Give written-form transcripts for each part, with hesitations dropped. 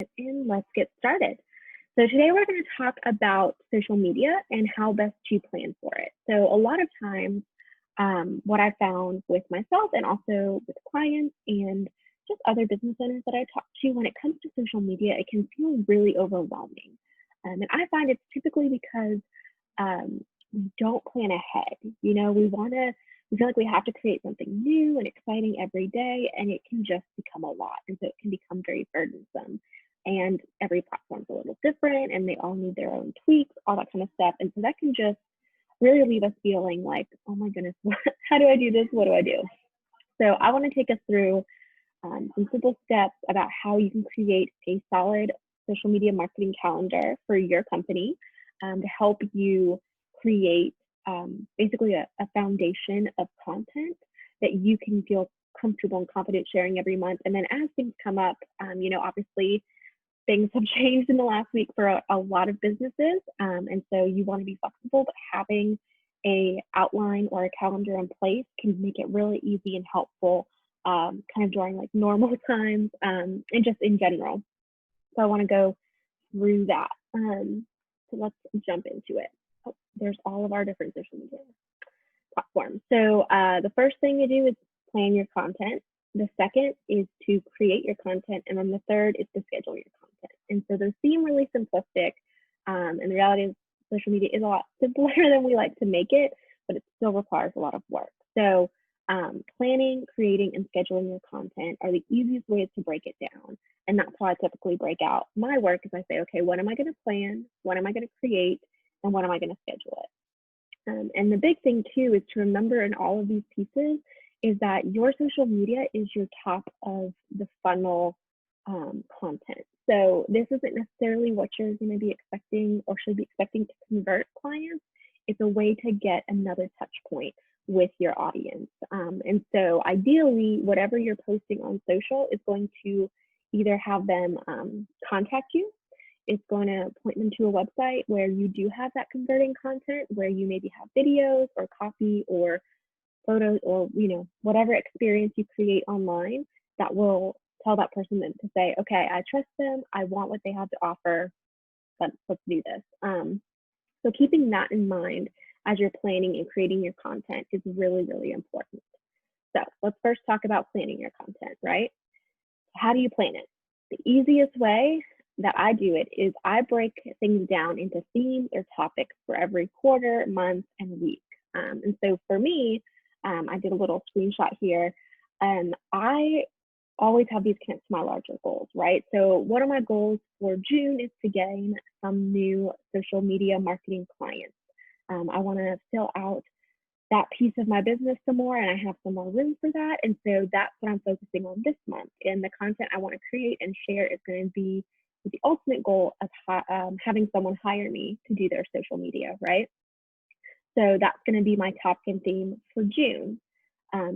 And let's get started. So today we're going to talk about social media and how best to plan for it. So a lot of times, what I found with myself and also with clients and just other business owners that I talk to, when it comes to social media, it can feel really overwhelming. And I find it's typically because we don't plan ahead. We feel like we have to create something new and exciting every day, and it can just become a lot. And so it can become very burdensome. And every platform's a little different, and they all need their own tweaks, all that kind of stuff. And so that can just really leave us feeling like, oh my goodness, how do I do this? What do I do? So I want to take us through some simple steps about how you can create a solid social media marketing calendar for your company to help you create basically a foundation of content that you can feel comfortable and confident sharing every month. And then as things come up, obviously things have changed in the last week for a lot of businesses. And so you want to be flexible, but having a outline or a calendar in place can make it really easy and helpful kind of during like normal times and just in general. So I want to go through that. So let's jump into it. Oh, there's all of our different social media platforms. So the first thing to do is plan your content. The second is to create your content. And then the third is to schedule your content. And so those seem really simplistic. And the reality is social media is a lot simpler than we like to make it, but it still requires a lot of work. So planning, creating, and scheduling your content are the easiest ways to break it down. And that's how I typically break out my work is I say, okay, what am I going to plan? What am I going to create? And what am I going to schedule it? And the big thing too is to remember in all of these pieces is that your social media is your top of the funnel content. So this isn't necessarily what you're going to be expecting or should be expecting to convert clients. It's a way to get another touch point with your audience. And so ideally, whatever you're posting on social is going to either have them contact you. It's going to point them to a website where you do have that converting content, where you maybe have videos or copy or photos or whatever experience you create online that will tell that person then to say, okay, I trust them. I want what they have to offer. Let's do this. So keeping that in mind as you're planning and creating your content is really, really important. So let's first talk about planning your content, right? How do you plan it? The easiest way that I do it is I break things down into themes or topics for every quarter, month, and week. And so for me, I did a little screenshot here, and I always have these connect to my larger goals, right? So one of my goals for June is to gain some new social media marketing clients. I want to fill out that piece of my business some more, and I have some more room for that. And so that's what I'm focusing on this month. And the content I want to create and share is going to be with the ultimate goal of having someone hire me to do their social media, right? So that's going to be my top 10 theme for June.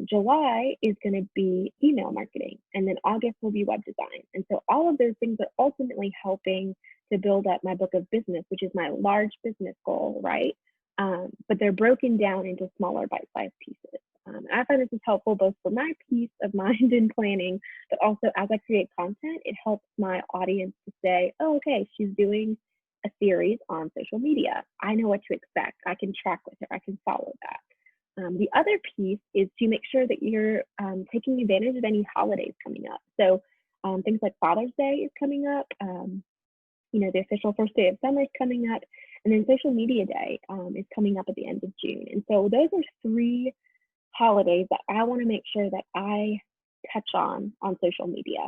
July is going to be email marketing, and then August will be web design. And so all of those things are ultimately helping to build up my book of business, which is my large business goal, right? But they're broken down into smaller bite-sized pieces. I find this is helpful both for my peace of mind in planning, but also as I create content, it helps my audience to say, oh, okay, she's doing a series on social media. I know what to expect. I can track with her. I can follow that. The other piece is to make sure that you're taking advantage of any holidays coming up. So things like Father's Day is coming up. The official first day of summer is coming up. And then Social Media Day is coming up at the end of June. And so those are three holidays that I want to make sure that I touch on social media.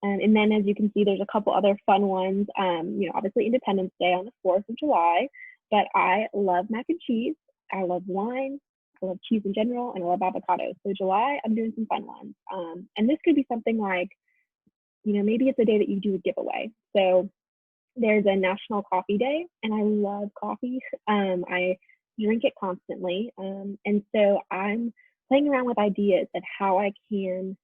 And then as you can see, there's a couple other fun ones. Obviously Independence Day on the 4th of July, but I love mac and cheese. I love wine. I love cheese in general, and I love avocados. So July, I'm doing some fun ones. And this could be something like, maybe it's a day that you do a giveaway. So there's a National Coffee Day, and I love coffee. I drink it constantly. And so I'm playing around with ideas of how I can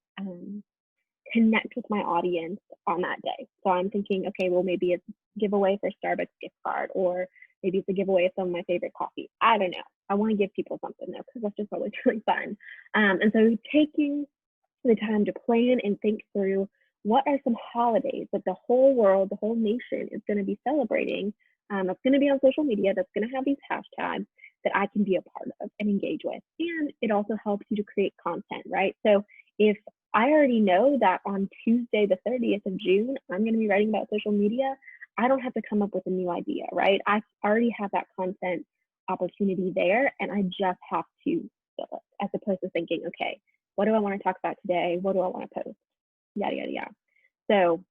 connect with my audience on that day. So I'm thinking, okay, well, maybe it's a giveaway for Starbucks gift card, or maybe it's a giveaway of some of my favorite coffee. I don't know. I want to give people something though, because that's just always really fun. And so taking the time to plan and think through what are some holidays that the whole world, the whole nation is going to be celebrating, that's going to be on social media, that's going to have these hashtags that I can be a part of and engage with. And it also helps you to create content, right? So if I already know that on Tuesday, the 30th of June, I'm going to be writing about social media, I don't have to come up with a new idea, right? I already have that content opportunity there, and I just have to fill it, as opposed to thinking, okay, what do I want to talk about today? What do I want to post? Yada, yada, yada. So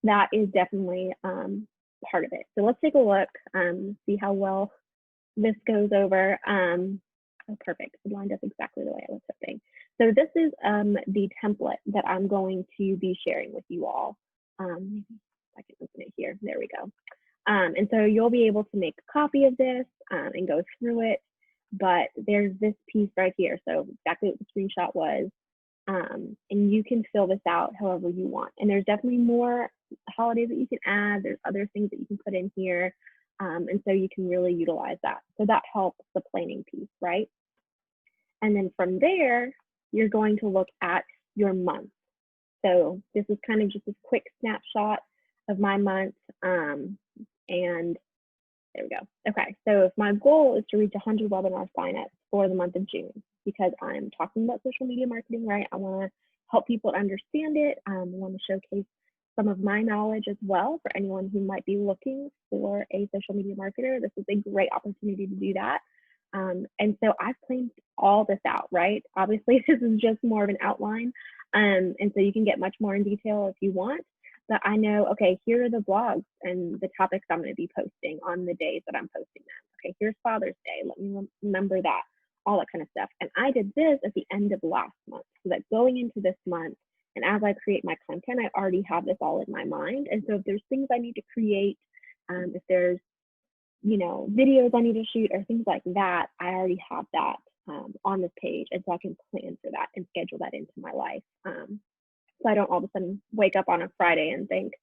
that is definitely part of it. So let's take a look, see how well this goes over. Oh, perfect. It lined up exactly the way I was hoping. So this is the template that I'm going to be sharing with you all. Maybe I can open it here. There we go. And so you'll be able to make a copy of this and go through it. But there's this piece right here. So exactly what the screenshot was. And you can fill this out however you want. And there's definitely more holidays that you can add. There's other things that you can put in here. And so you can really utilize that. So that helps the planning piece, right? And then from there, you're going to look at your month. So this is kind of just a quick snapshot of my month. And there we go. Okay, so if my goal is to reach 100 webinar signups for the month of June, because I'm talking about social media marketing, right? I want to help people understand it. I want to showcase some of my knowledge as well for anyone who might be looking for a social media marketer. This is a great opportunity to do that. And so I've planned all this out, right? Obviously, this is just more of an outline. And so you can get much more in detail if you want. But I know, okay, here are the blogs and the topics I'm going to be posting on the days that I'm posting them. Okay, here's Father's Day. Let me remember that, all that kind of stuff. And I did this at the end of last month, so that going into this month, and as I create my content, I already have this all in my mind. And so if there's things I need to create, if there's, you know, videos I need to shoot or things like that, I already have that on this page. And so I can plan for that and schedule that into my life. So I don't all of a sudden wake up on a Friday and think,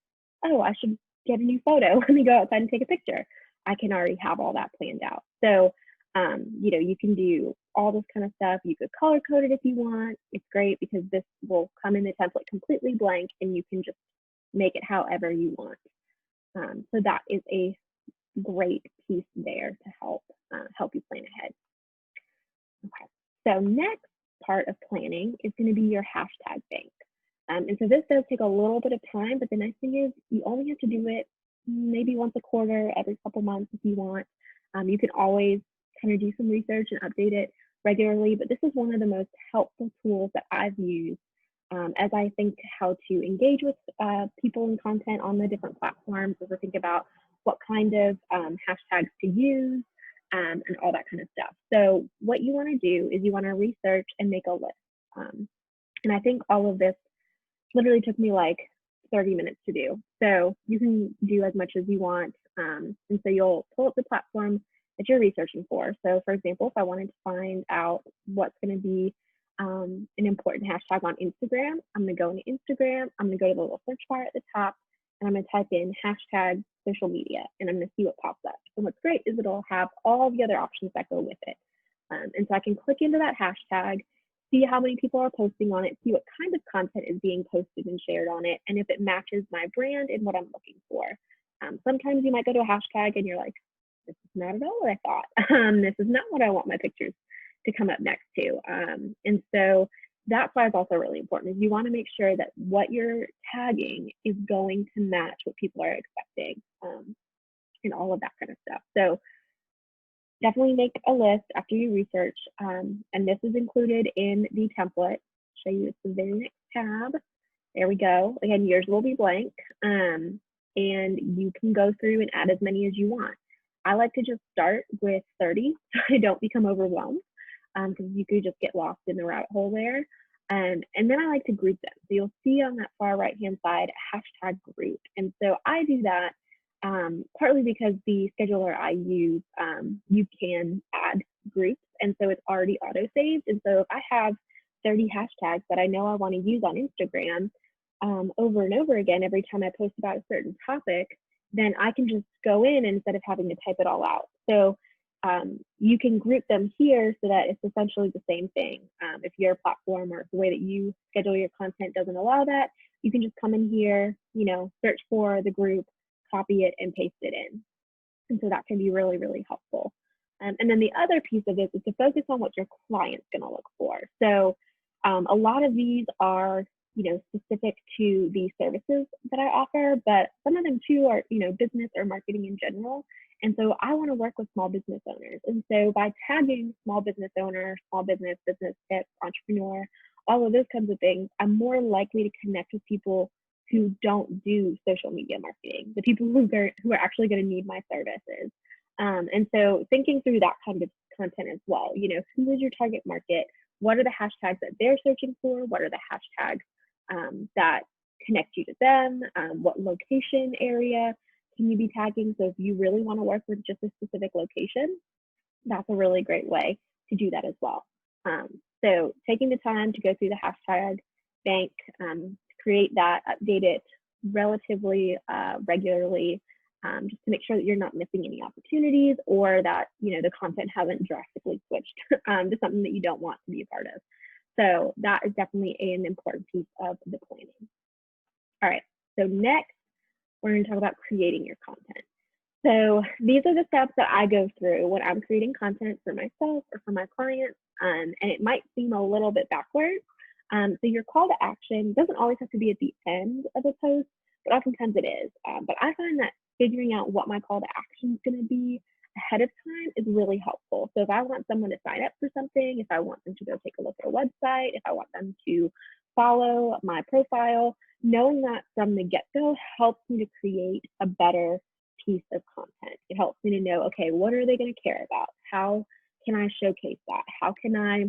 oh, I should get a new photo. Let me go outside and take a picture. I can already have all that planned out. So, you know, you can do all this kind of stuff. You could color code it if you want. It's great because this will come in the template completely blank and you can just make it however you want. So that is a great piece there to help you plan ahead. Okay, so next part of planning is going to be your hashtag bank. And so this does take a little bit of time, but the nice thing is you only have to do it maybe once a quarter, every couple months if you want. You can always kind of do some research and update it regularly, but this is one of the most helpful tools that I've used as I think how to engage with people and content on the different platforms, as I think about what kind of hashtags to use and all that kind of stuff. So what you want to do is you want to research and make a list. And I think all of this literally took me like 30 minutes to do. So you can do as much as you want. And so you'll pull up the platform that you're researching for. So for example, if I wanted to find out what's going to be an important hashtag on Instagram, I'm going to go into Instagram. I'm going to go to the little search bar at the top and I'm going to type in hashtag social media and I'm going to see what pops up. And what's great is it'll have all the other options that go with it. And so I can click into that hashtag, see how many people are posting on it, see what kind of content is being posted and shared on it, and if it matches my brand and what I'm looking for. Sometimes you might go to a hashtag and you're like, this is not at all what I thought. This is not what I want my pictures to come up next to. And so that's why it's also really important is you want to make sure that what you're tagging is going to match what people are expecting and all of that kind of stuff. So definitely make a list after you research, and this is included in the template. Show you it's the very next tab. There we go. Again, yours will be blank, and you can go through and add as many as you want. I like to just start with 30 so I don't become overwhelmed because you could just get lost in the rabbit hole there. And then I like to group them. So you'll see on that far right-hand side, hashtag group. And so I do that partly because the scheduler I use, you can add groups. And so it's already auto-saved. And so if I have 30 hashtags that I know I want to use on Instagram over and over again, every time I post about a certain topic, then I can just go in instead of having to type it all out. So you can group them here so that it's essentially the same thing. If your platform or the way that you schedule your content doesn't allow that, you can just come in here, search for the group, copy it, and paste it in. And so that can be really, really helpful. And then the other piece of this is to focus on what your client's going to look for. So a lot of these are, specific to the services that I offer, but some of them too are, business or marketing in general. And so I want to work with small business owners. And so by tagging small business owner, small business, business tips, entrepreneur, all of those kinds of things, I'm more likely to connect with people who don't do social media marketing, the people who are actually going to need my services. And so thinking through that kind of content as well, who is your target market? What are the hashtags that they're searching for? What are the hashtags that connect you to them? What location area can you be tagging? So if you really want to work with just a specific location, that's a really great way to do that as well. So taking the time to go through the hashtag bank, create that, update it relatively regularly, just to make sure that you're not missing any opportunities or that the content hasn't drastically switched to something that you don't want to be a part of. So that is definitely an important piece of the planning. All right, so next we're going to talk about creating your content. So these are the steps that I go through when I'm creating content for myself or for my clients, and it might seem a little bit backwards. So your call to action doesn't always have to be at the end of a post, but oftentimes it is. But I find that figuring out what my call to action is going to be ahead of time is really helpful. So if I want someone to sign up for something, if I want them to go take a look at a website, if I want them to follow my profile, knowing that from the get-go helps me to create a better piece of content. It helps me to know, okay, what are they going to care about? How can I showcase that? How can I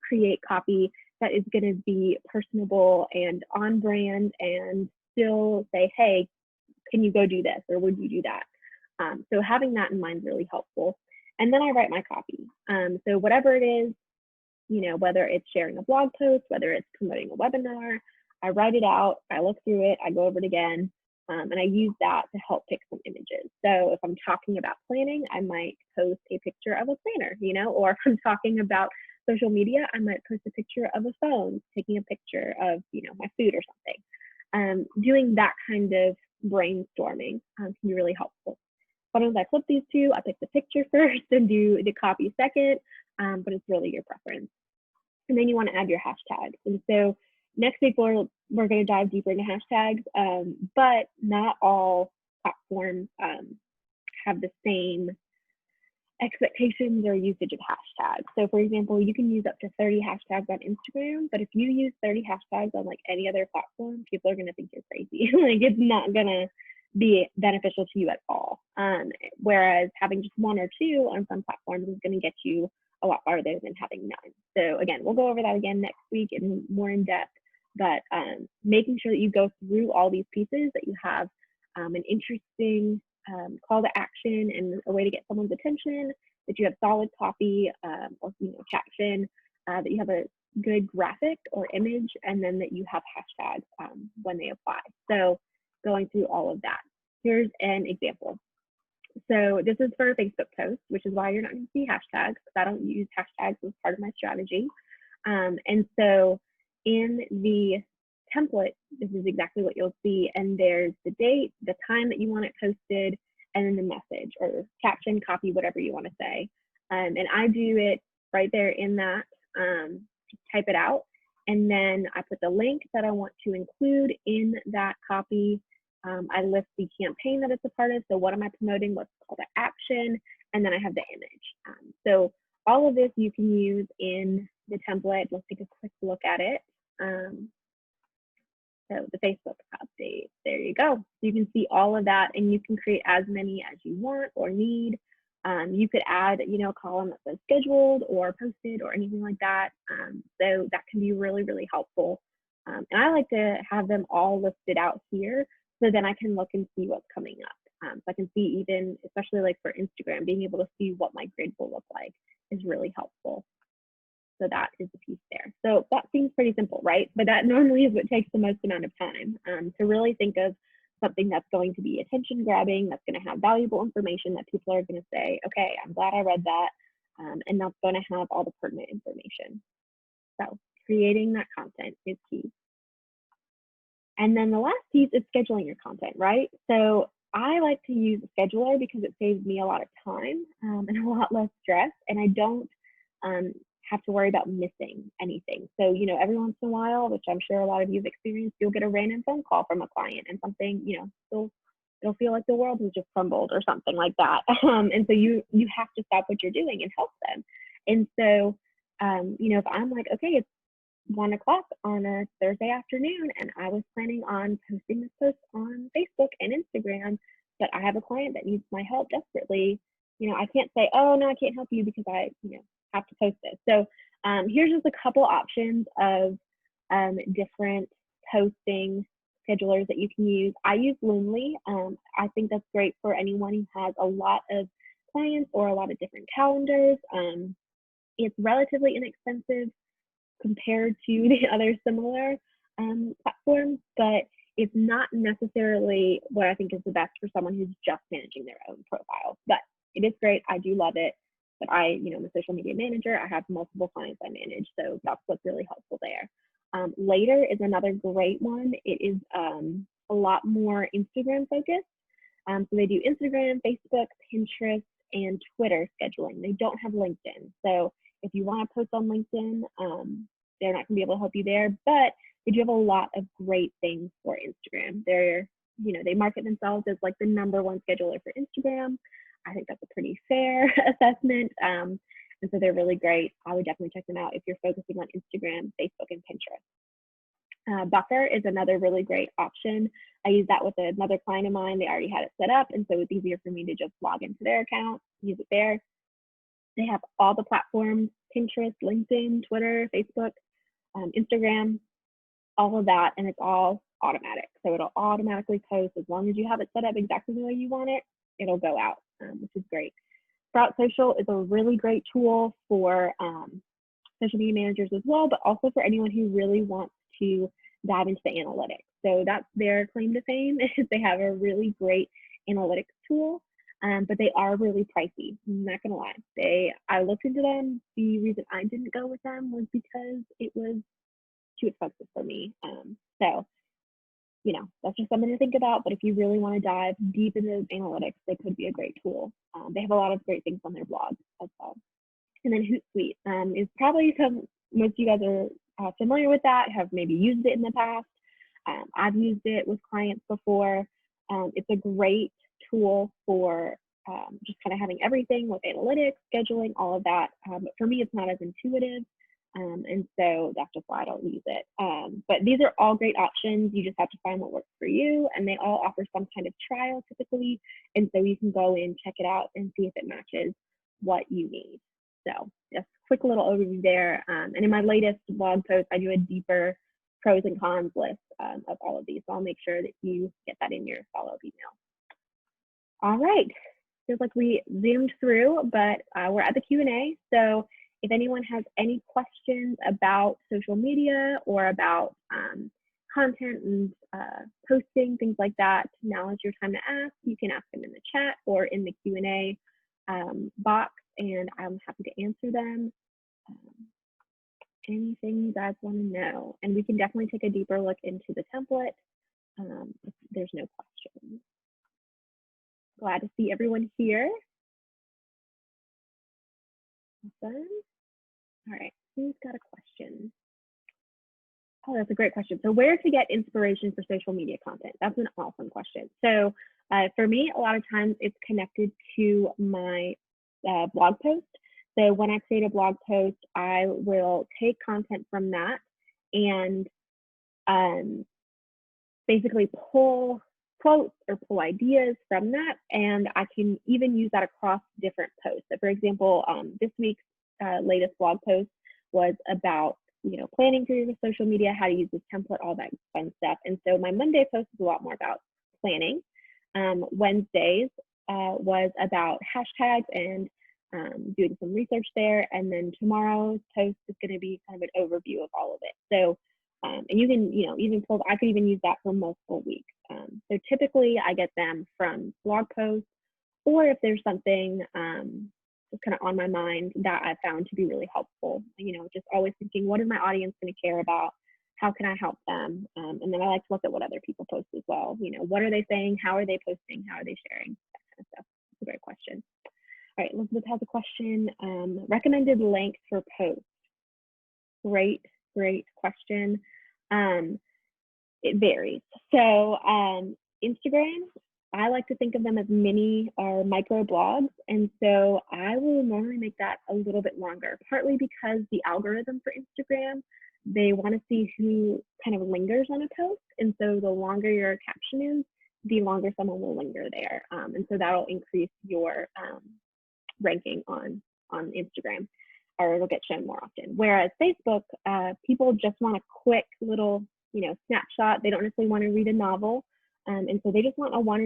create copy that is going to be personable and on brand and still say, hey, can you go do this, or would you do that? So having that in mind is really helpful. And then I write my copy. So whatever it is, whether it's sharing a blog post, whether it's promoting a webinar, I write it out, I look through it, I go over it again, and I use that to help pick some images. So if I'm talking about planning, I might post a picture of a planner, or if I'm talking about social media, I might post a picture of a phone, taking a picture of, my food or something. Doing that kind of brainstorming can be really helpful. Sometimes I flip these two, I pick the picture first and do the copy second, but it's really your preference. And then you want to add your hashtags. And so next week, we're going to dive deeper into hashtags, but not all platforms have the same expectations or usage of hashtags. So for example, you can use up to 30 hashtags on Instagram, but if you use 30 hashtags on like any other platform, people are going to think you're crazy. Like it's not going to be beneficial to you at all. Whereas having just one or two on some platforms is going to get you a lot farther than having none. So again, we'll go over that again next week and more in depth, but making sure that you go through all these pieces, that you have an interesting call to action and a way to get someone's attention, that you have solid copy or caption, that you have a good graphic or image, and then that you have hashtags when they apply. So going through all of that. Here's an example. So this is for a Facebook post, which is why you're not going to see hashtags, because I don't use hashtags as part of my strategy. And so in the template, this is exactly what you'll see. And there's the date, the time that you want it posted, and then the message or caption, copy, whatever you want to say. And I do it right there in that, just type it out. And then I put the link that I want to include in that copy. I list the campaign that it's a part of. So what am I promoting? What's called to action? And then I have the image. So all of this you can use in the template. Let's take a quick look at it. So the Facebook update, there you go. You can see all of that, and you can create as many as you want or need. You could add, a column that says scheduled or posted or anything like that. So that can be really, really helpful. And I like to have them all listed out here, so then I can look and see what's coming up. So I can see, even, especially like for Instagram, being able to see what my grid will look like is really helpful. So that is the piece there. So that seems pretty simple, right? But that normally is what takes the most amount of time, to really think of something that's going to be attention grabbing, that's going to have valuable information that people are going to say, okay, I'm glad I read that. And that's going to have all the pertinent information. So creating that content is key. And then the last piece is scheduling your content, right? So I like to use a scheduler because it saves me a lot of time and a lot less stress, and I don't um, have to worry about missing anything. So, every once in a while, which I'm sure a lot of you have experienced, you'll get a random phone call from a client and something, it'll feel like the world has just crumbled or something like that. And so you have to stop what you're doing and help them. And so, if I'm like, okay, it's 1 o'clock on a Thursday afternoon, and I was planning on posting this post on Facebook and Instagram, but I have a client that needs my help desperately. I can't say, oh no, I can't help you because I, have to post this. So here's just a couple options of different posting schedulers that you can use. I use Loomly. I think that's great for anyone who has a lot of clients or a lot of different calendars. It's relatively inexpensive compared to the other similar platforms, but it's not necessarily what I think is the best for someone who's just managing their own profile. But it is great. I do love it. But I'm a social media manager. I have multiple clients I manage, so that's what's really helpful there. Later is another great one. It is a lot more Instagram focused. So they do Instagram, Facebook, Pinterest, and Twitter scheduling. They don't have LinkedIn. So if you want to post on LinkedIn, they're not going to be able to help you there, but they do have a lot of great things for Instagram. They market themselves as like the #1 scheduler for Instagram. I think that's a pretty fair assessment. And so they're really great. I would definitely check them out if you're focusing on Instagram, Facebook, and Pinterest. Buffer is another really great option. I use that with another client of mine. They already had it set up, and so it's easier for me to just log into their account, use it there. They have all the platforms: Pinterest, LinkedIn, Twitter, Facebook, Instagram, all of that, and it's all automatic. So it'll automatically post as long as you have it set up exactly the way you want it. It'll go out, which is great. Sprout Social is a really great tool for social media managers as well, but also for anyone who really wants to dive into the analytics. So that's their claim to fame is they have a really great analytics tool, but they are really pricey. I'm not gonna lie. I looked into them. The reason I didn't go with them was because it was too expensive for me. So that's just something to think about. But if you really want to dive deep into analytics, they could be a great tool. They have a lot of great things on their blog as well. And then Hootsuite is probably most of you guys are familiar with that, have maybe used it in the past. I've used it with clients before. It's a great tool for just kind of having everything with analytics, scheduling, all of that. But for me, it's not as intuitive. And so that's just why I don't use it. But these are all great options. You just have to find what works for you. And they all offer some kind of trial typically. And so you can go in, check it out, and see if it matches what you need. So just quick little overview there. And in my latest blog post, I do a deeper pros and cons list of all of these. So I'll make sure that you get that in your follow-up email. All right. Feels like we zoomed through, but we're at the Q&A. So if anyone has any questions about social media or about content and posting, things like that, now is your time to ask. You can ask them in the chat or in the Q&A box, and I'm happy to answer them. Anything you guys want to know. And we can definitely take a deeper look into the template if there's no questions. Glad to see everyone here. Awesome. All right, who's got a question? Oh, that's a great question. So where to get inspiration for social media content? That's an awesome question. So for me, a lot of times it's connected to my blog post. So when I create a blog post, I will take content from that and basically pull quotes or pull ideas from that. And I can even use that across different posts. So for example, this week's latest blog post was about planning for your social media, how to use this template, all that fun stuff. And so my Monday post is a lot more about planning. Wednesdays was about hashtags and doing some research there. And then tomorrow's post is going to be kind of an overview of all of it. So, and you can, even pull, I could even use that for multiple weeks. So typically I get them from blog posts, or if there's something just kind of on my mind that I found to be really helpful, just always thinking, what is my audience going to care about? how can I help them? And then I like to look at what other people post as well. You know, what are they saying? How are they posting? How are they sharing? That kind of stuff. It's a great question. All right, Elizabeth has a question. Recommended length for posts. Great question. It varies. So Instagram, I like to think of them as mini or micro blogs. And so I will normally make that a little bit longer, partly because the algorithm for Instagram, they want to see who kind of lingers on a post. And so the longer your caption is, the longer someone will linger there. And so that'll increase your ranking on Instagram, or it'll get shown more often. Whereas Facebook, people just want a quick little, snapshot. They don't necessarily want to read a novel. And so they just want a one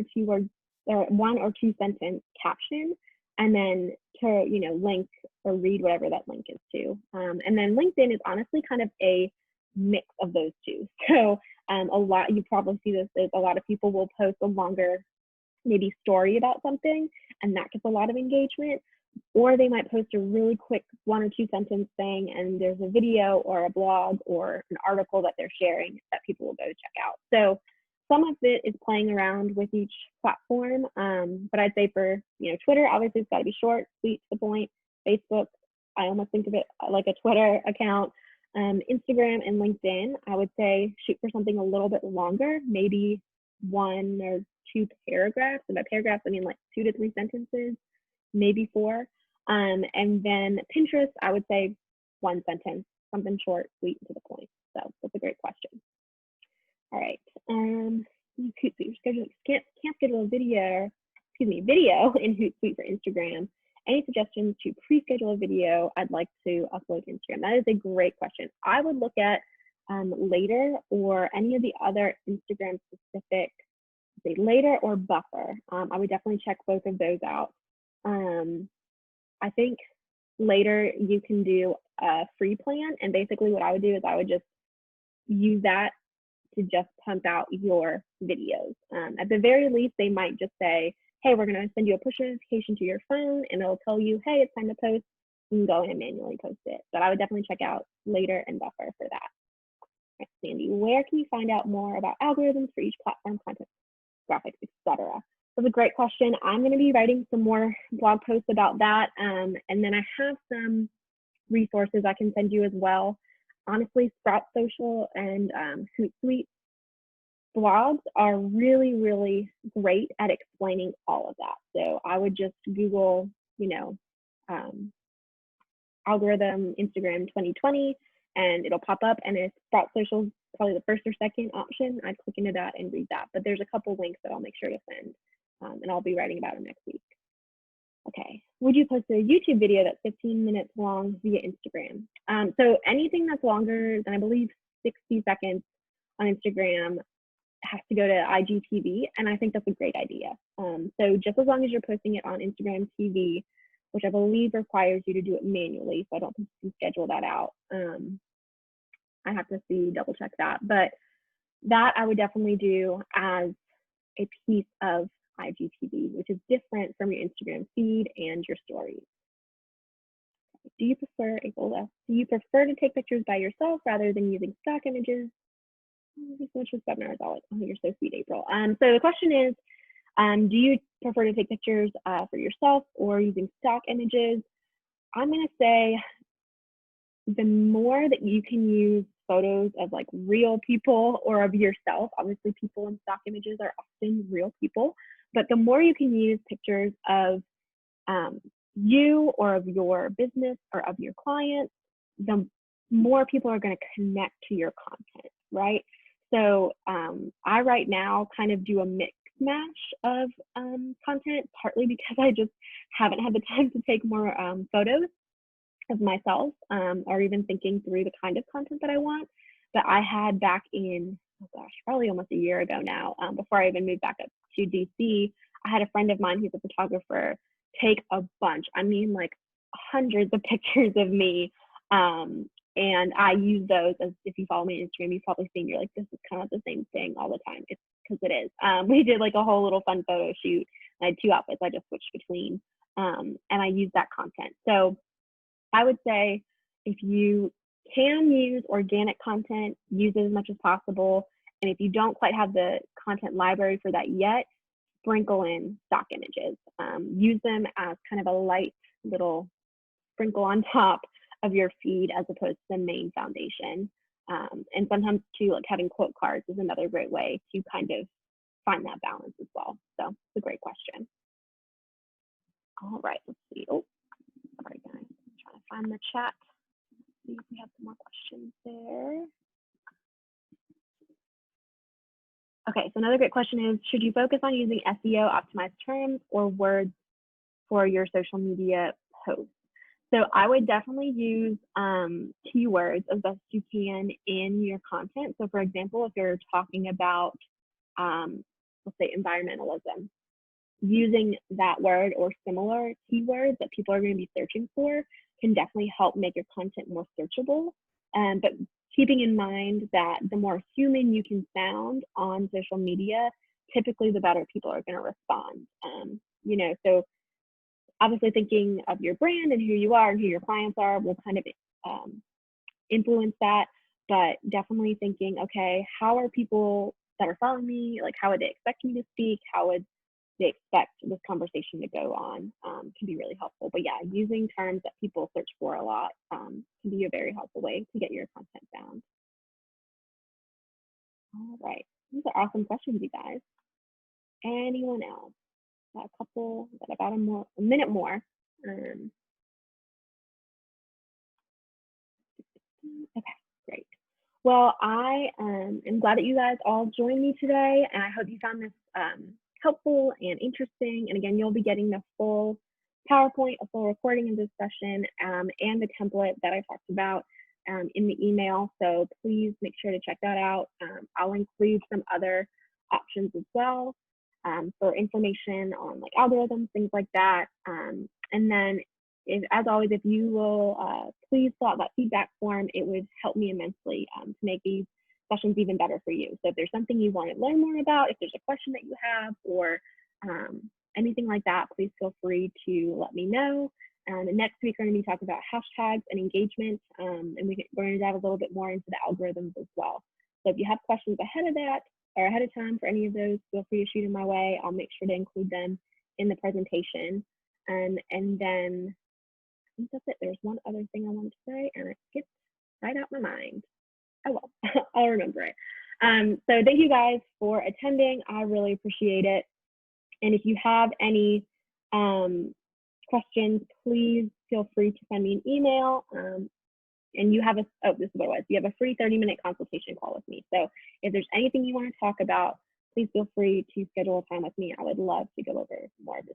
or two sentence caption, and then to, link or read whatever that link is to. And then LinkedIn is honestly kind of a mix of those two. So you probably see this, a lot of people will post a longer, maybe story about something, and that gets a lot of engagement. Or they might post a really quick one or two sentence thing, and there's a video or a blog or an article that they're sharing that people will go check out. So some of it is playing around with each platform, but I'd say for Twitter, obviously it's got to be short, sweet, to the point. Facebook, I almost think of it like a Twitter account. Instagram and LinkedIn, I would say shoot for something a little bit longer, maybe 1 or 2 paragraphs. And by paragraphs, I mean like 2 to 3 sentences, maybe 4. And then Pinterest, I would say 1 sentence, something short, sweet, and to the point. So that's a great question. All right. Can't schedule a video in Hootsuite for Instagram. Any suggestions to pre-schedule a video I'd like to upload to Instagram? That is a great question. I would look at Later or any of the other Instagram specific, say Later or Buffer. I would definitely check both of those out. I think Later you can do a free plan, and basically what I would do is I would just use that to just pump out your videos. At the very least, they might just say, hey, we're going to send you a push notification to your phone, and it'll tell you, hey, it's time to post. You can go in and manually post it. But I would definitely check out Later and Buffer for that. All right, Sandy, where can you find out more about algorithms for each platform, content, graphics, etc.? That's a great question. I'm going to be writing some more blog posts about that. And then I have some resources I can send you as well. Honestly, Sprout Social and Hootsuite blogs are really, really great at explaining all of that. So I would just Google, algorithm Instagram 2020, and it'll pop up. And if Sprout Social is probably the first or second option, I'd click into that and read that. But there's a couple links that I'll make sure to send, and I'll be writing about them next week. Okay, would you post a YouTube video that's 15 minutes long via Instagram? So anything that's longer than, I believe, 60 seconds on Instagram has to go to IGTV, and I think that's a great idea. So just as long as you're posting it on Instagram TV, which I believe requires you to do it manually, so I don't think you can schedule that out. I have to double check that, but that I would definitely do as a piece of IGTV, which is different from your Instagram feed and your stories. Do you prefer to take pictures by yourself rather than using stock images? Webinars, oh, you're so sweet, April. So the question is, do you prefer to take pictures for yourself or using stock images? I'm going to say the more that you can use photos of like real people or of yourself, obviously people in stock images are often real people, but the more you can use pictures of you or of your business or of your clients, the more people are going to connect to your content, right? So I right now kind of do a mix match of content, partly because I just haven't had the time to take more photos of myself, or even thinking through the kind of content that I want. But I had back in, oh gosh, probably almost a year ago now, before I even moved back up to DC, I had a friend of mine who's a photographer take a bunch, I mean like hundreds of pictures of me. And I use those, as if you follow me on Instagram, you've probably seen, you're like, this is kind of the same thing all the time. It's because it is. We did like a whole little fun photo shoot. I had 2 outfits I just switched between, and I used that content. So I would say if you can use organic content, use it as much as possible. And if you don't quite have the content library for that yet, sprinkle in stock images. Use them as kind of a light little sprinkle on top of your feed as opposed to the main foundation. And sometimes too, like having quote cards is another great way to kind of find that balance as well. So it's a great question. All right, let's see. Oh, sorry guys, I'm trying to find the chat. See if we have some more questions there. Okay, so another great question is, should you focus on using SEO optimized terms or words for your social media posts? So I would definitely use keywords as best you can in your content. So for example, if you're talking about, let's say environmentalism, using that word or similar keywords that people are going to be searching for can definitely help make your content more searchable. But keeping in mind that the more human you can sound on social media, typically the better people are going to respond. So obviously thinking of your brand and who you are and who your clients are will kind of influence that, but definitely thinking, okay, how are people that are following me, like how would they expect me to speak? How would they expect this conversation to go on can be really helpful. But yeah, using terms that people search for a lot can be a very helpful way to get your content found. All right, these are awesome questions, you guys. Anyone else? Got a couple, got about a minute more. Okay, great. Well, I am glad that you guys all joined me today, and I hope you found this helpful and interesting. And again, you'll be getting the full PowerPoint, a full recording of this session, and the template that I talked about in the email. So please make sure to check that out. I'll include some other options as well for information on like algorithms, things like that. And then as always, if you will please fill out that feedback form, it would help me immensely to make these sessions even better for you. So if there's something you want to learn more about, if there's a question that you have or anything like that, please feel free to let me know. And next week, we're going to be talking about hashtags and engagement, and we're going to dive a little bit more into the algorithms as well. So if you have questions ahead of that or ahead of time for any of those, feel free to shoot them my way. I'll make sure to include them in the presentation. And then I think that's it. There's one other thing I wanted to say, and it skipped right out my mind. Oh well, I'll remember it. So thank you guys for attending. I really appreciate it. And if you have any questions, please feel free to send me an email. And you have this is what it was. You have a free 30-minute consultation call with me. So if there's anything you want to talk about, please feel free to schedule a time with me. I would love to go over more of this